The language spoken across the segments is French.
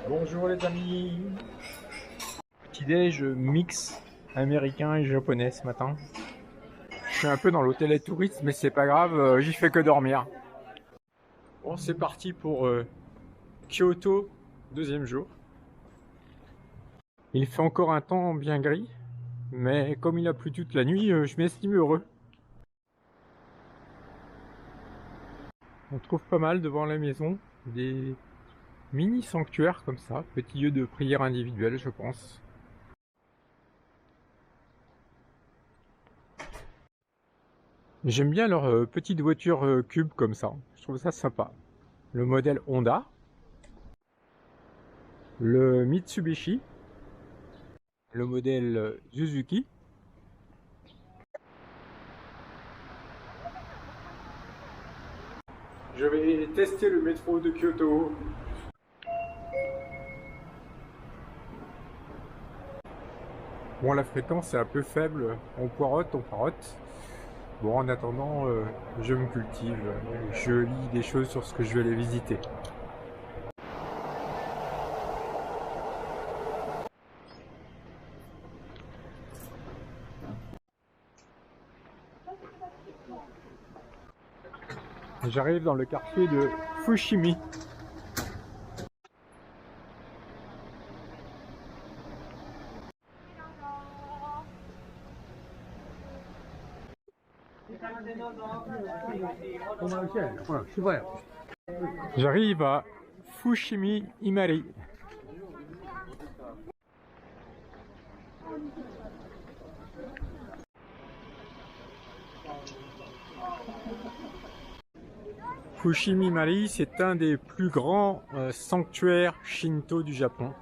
Bonjour les amis. Petit déj mix américain et japonais ce matin. Je suis un peu dans l'hôtel et touristes, mais c'est pas grave, j'y fais que dormir. Bon, c'est parti pour Kyoto, deuxième jour. Il fait encore un temps bien gris, mais comme il a plu toute la nuit, je m'estime heureux. On trouve pas mal devant la maison des mini sanctuaires comme ça, petits lieux de prière individuelle, je pense. J'aime bien leurs petites voitures cubes comme ça, je trouve ça sympa. Le modèle Honda, le Mitsubishi, le modèle Suzuki. Je vais tester le métro de Kyoto. Bon, la fréquence est un peu faible, on poirote, on parote. Bon, en attendant, je me cultive, je lis des choses sur ce que je vais aller visiter. J'arrive dans le quartier de Fushimi. J'arrive à Fushimi Imari. Fushimi Imari, c'est un des plus grands sanctuaires shinto du Japon.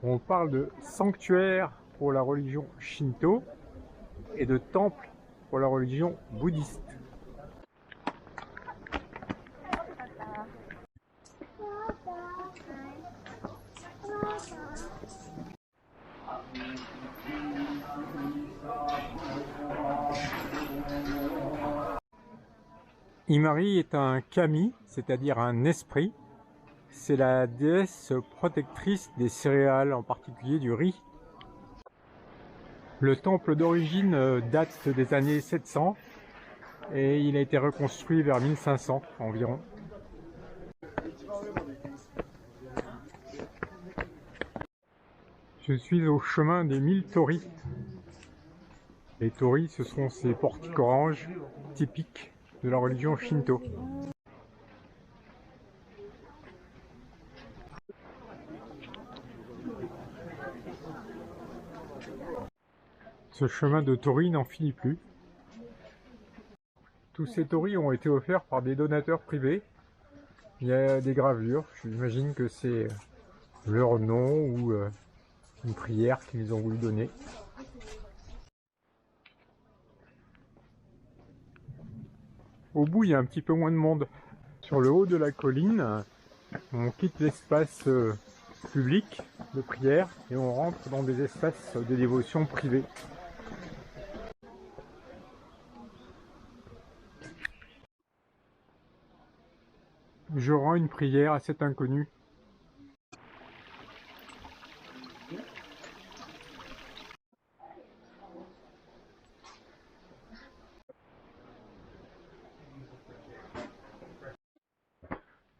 On parle de sanctuaire pour la religion shinto et de temple pour la religion bouddhiste. Imari est un kami, c'est-à-dire un esprit. C'est la déesse protectrice des céréales, en particulier du riz. Le temple d'origine date des années 700 et il a été reconstruit vers 1500 environ. Je suis au chemin des 1000 torii. Les torii, ce sont ces portiques oranges typiques de la religion shinto. Ce chemin de torii n'en finit plus. Tous ces torii ont été offerts par des donateurs privés. Il y a des gravures, j'imagine que c'est leur nom ou une prière qu'ils ont voulu donner. Au bout, il y a un petit peu moins de monde. Sur le haut de la colline, on quitte l'espace public de prière et on rentre dans des espaces de dévotion privés. Je rends une prière à cet inconnu.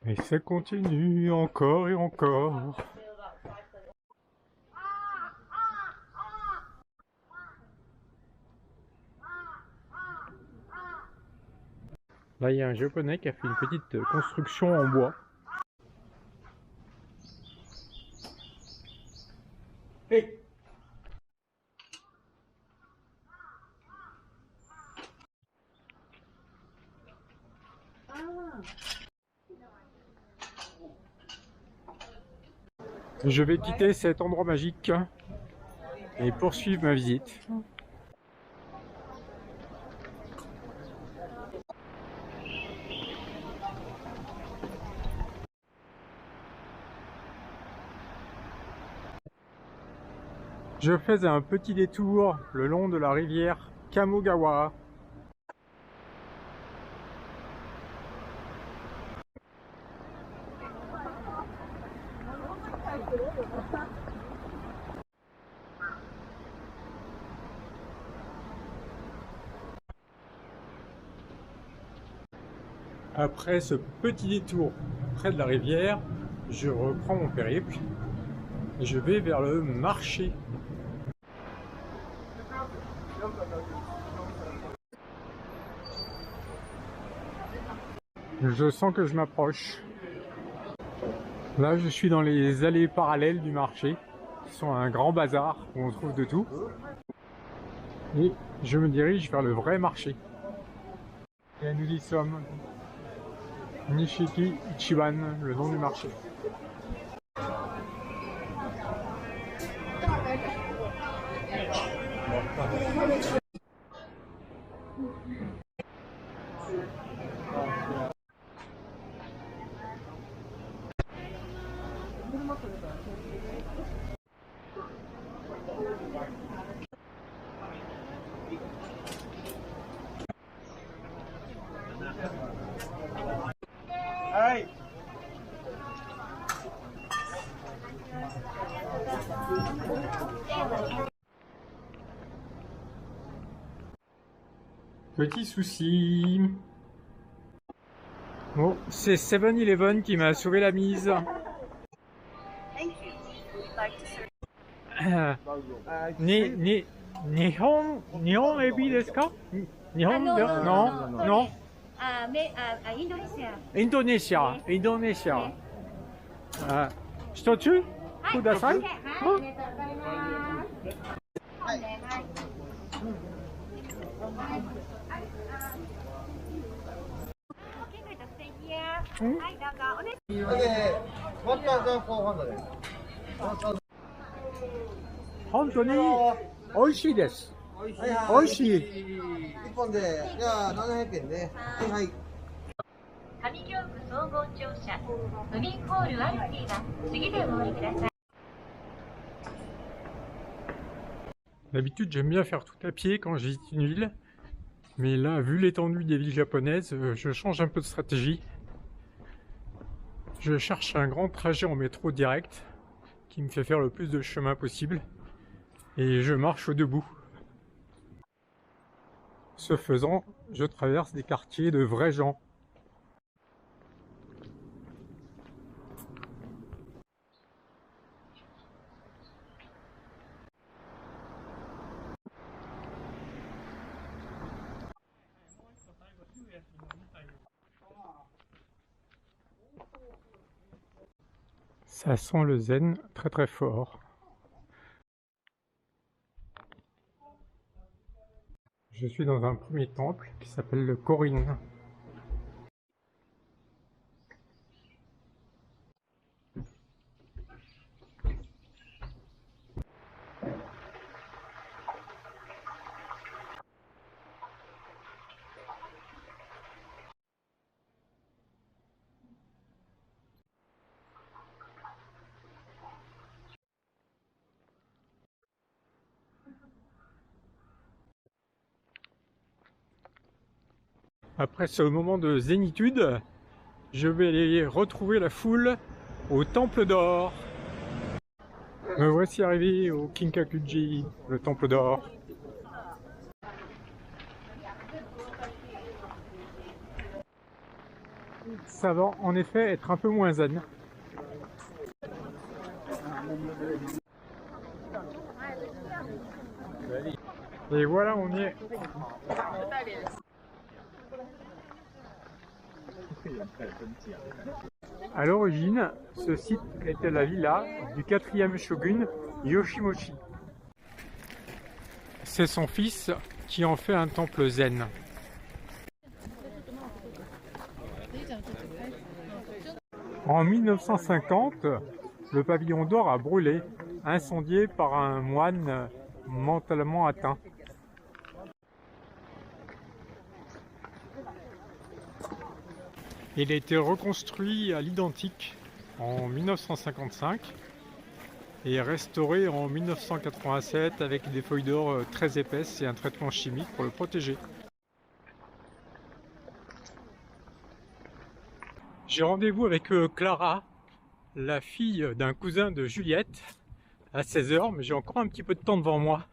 Et ça continue encore et encore. Là, il y a un japonais qui a fait une petite construction en bois. Hey! Je vais quitter cet endroit magique et poursuivre ma visite. Je fais un petit détour le long de la rivière Kamogawa. Après ce petit détour près de la rivière, je reprends mon périple et je vais vers le marché. Je sens que je m'approche. Là, je suis dans les allées parallèles du marché, qui sont un grand bazar où on trouve de tout. Et je me dirige vers le vrai marché. Et nous y sommes. Nishiki Ichiban, le nom du marché. Petit souci. Bon, c'est 7-Eleven qui m'a sauvé la mise. Nihon ebi desu ka? Nihon no, de... no, non, no, no. non. Indonesia. Indonesia. Hitotsu? Kudasai? Hontoni oishii desu. Oishii. 1本で、じゃあ700円ね。はい。上京区総合庁舎ムミンホールアルティが次でお降りください。 D'habitude, j'aime bien faire tout à pied quand je visite une ville. Mais là, vu l'étendue des villes japonaises, je change un peu de stratégie. Je cherche un grand trajet en métro direct qui me fait faire le plus de chemin possible. Et je marche au debout. Ce faisant, je traverse des quartiers de vrais gens. Ça sent le zen très très fort. Je suis dans un premier temple qui s'appelle le Korin. Après ce moment de zénitude, je vais aller retrouver la foule au Temple d'Or. Me voici arrivé au Kinkakuji, le Temple d'Or. Ça va en effet être un peu moins zen. Et voilà, on y est. À l'origine, ce site était la villa du 4e shogun Yoshimochi. C'est son fils qui en fait un temple zen. En 1950, le pavillon d'or a brûlé, incendié par un moine mentalement atteint. Il a été reconstruit à l'identique en 1955 et restauré en 1987 avec des feuilles d'or très épaisses et un traitement chimique pour le protéger. J'ai rendez-vous avec Clara la fille d'un cousin de Juliette à 16 h, mais j'ai encore un petit peu de temps devant moi.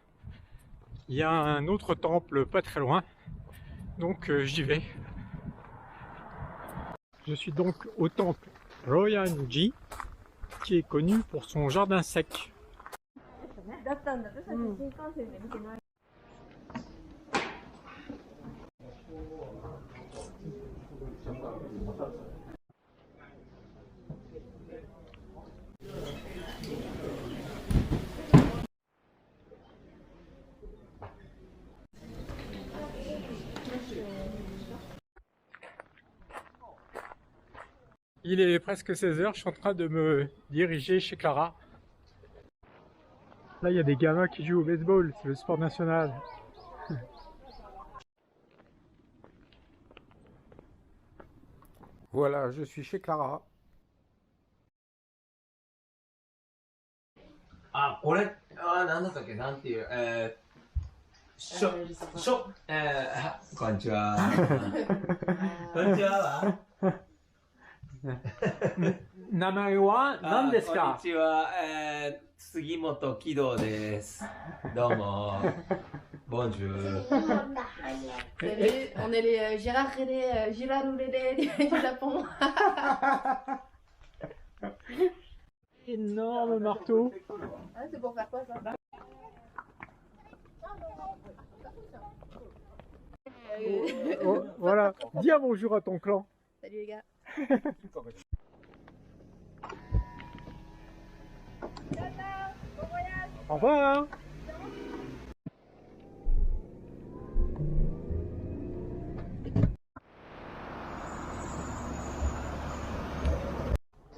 Il y a un autre temple pas très loin, donc j'y vais. Je suis donc au temple Ryoanji, qui est connu pour son jardin sec. Il est presque 16 h, je suis en train de me diriger chez Clara. Là, il y a des gamins qui jouent au baseball, c'est le sport national. Voilà, je suis chez Clara. あ、これ、なんだったっけ、なんていう、こんにちは。こんにちは。名前は何ですこんかに？ちは、杉本喜道です。どうも。ボンジュー。 Salut, on est les Gérard Rélé, Gérard Rélé du Japon. Énorme marteau. Ah, c'est pour faire quoi ça? Oh, voilà, dis un bonjour à ton clan. Salut les gars. Au revoir.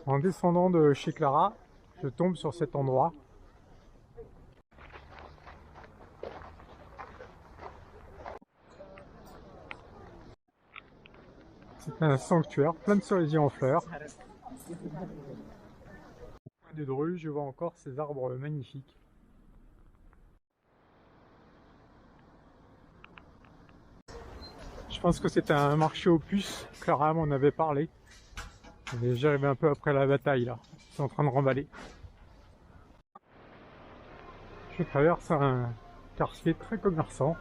En descendant de chez Clara, je tombe sur cet endroit. C'est un sanctuaire plein de cerisiers en fleurs. Au coin des Drus, je vois encore ces arbres magnifiques. Je pense que c'est un marché aux puces. Clara m'en avait parlé. J'arrive un peu après la bataille là. Je suis en train de remballer. Je traverse un quartier très commerçant.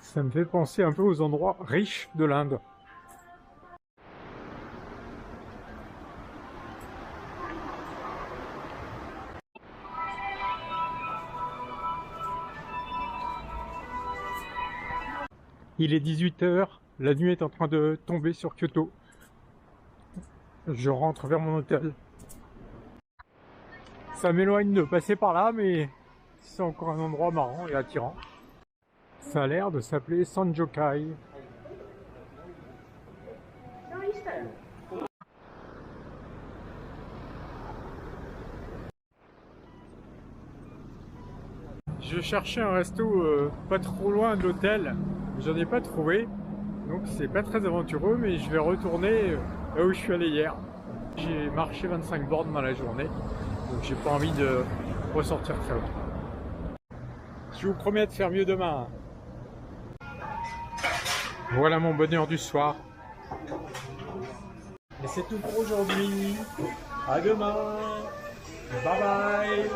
Ça me fait penser un peu aux endroits riches de l'Inde. Il est 18 h, la nuit est en train de tomber sur Kyoto. Je rentre vers mon hôtel. Ça m'éloigne de passer par là, mais c'est encore un endroit marrant et attirant. Ça a l'air de s'appeler Sanjokai. Je cherchais un resto pas trop loin de l'hôtel, j'en ai pas trouvé, donc c'est pas très aventureux, mais je vais retourner là où je suis allé hier. J'ai marché 25 bornes dans la journée, donc j'ai pas envie de ressortir très loin. Je vous promets de faire mieux demain. Voilà mon bonheur du soir. Et c'est tout pour aujourd'hui. À demain. Bye bye.